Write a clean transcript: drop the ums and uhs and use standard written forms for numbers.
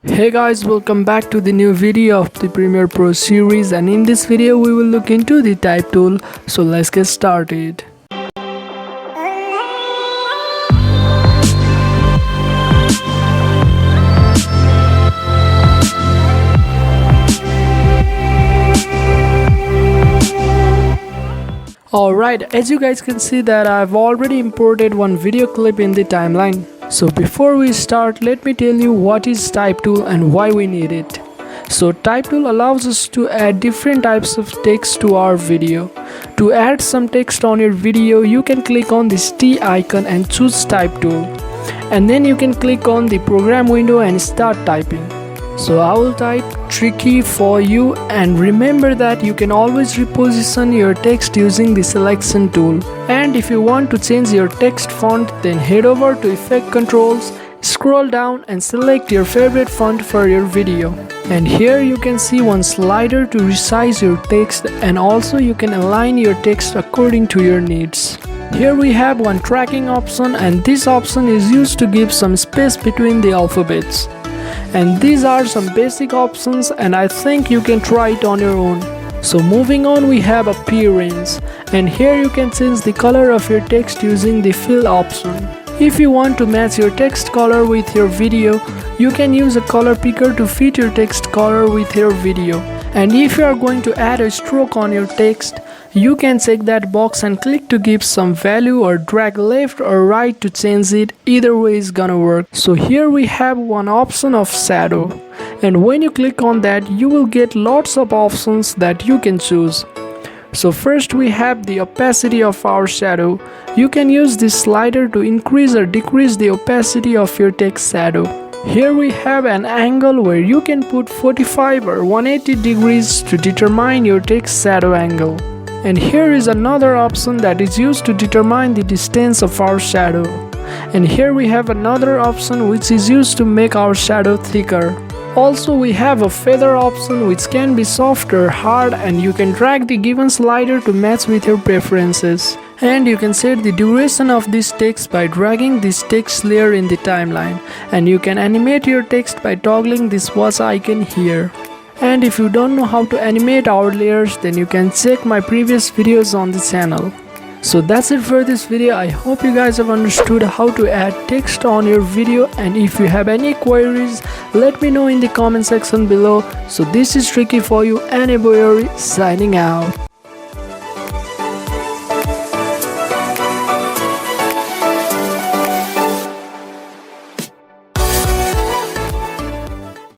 Hey guys, welcome back to the new video of the Premiere Pro series, and in this video we will look into the type tool. So let's get started. Alright, as you guys can see that I've already imported one video clip in the timeline. So before we start, let me tell you what is type tool and why we need it. So type tool allows us to add different types of text to our video. To add some text on your video, you can click on this T icon and choose type tool. And then you can click on the program window and start typing. So I will type tricky for you, and remember that you can always reposition your text using the selection tool. And if you want to change your text font, then head over to effect controls, scroll down and select your favorite font for your video. And here you can see one slider to resize your text, and also you can align your text according to your needs. Here we have one tracking option, and this option is used to give some space between the alphabets. And these are some basic options, and I think you can try it on your own. So moving on, we have appearance, and here you can change the color of your text using the fill option. If you want to match your text color with your video, you can use a color picker to fit your text color with your video. And if you are going to add a stroke on your text, you can check that box and click to give some value, or drag left or right to change it. Either way is gonna work. So here we have one option of shadow, and when you click on that, you will get lots of options that you can choose. So first we have the opacity of our shadow. You can use this slider to increase or decrease the opacity of your text shadow. Here we have an angle where you can put 45 or 180 degrees to determine your text shadow angle. And here is another option that is used to determine the distance of our shadow. And here we have another option which is used to make our shadow thicker. Also we have a feather option which can be soft or hard, and you can drag the given slider to match with your preferences. And you can set the duration of this text by dragging this text layer in the timeline. And you can animate your text by toggling this watch icon here. And if you don't know how to animate our layers, then you can check my previous videos on the channel. So that's it for this video. I hope you guys have understood how to add text on your video, and if you have any queries, let me know in the comment section below. So this is Tricky for you, and Eboyori signing out.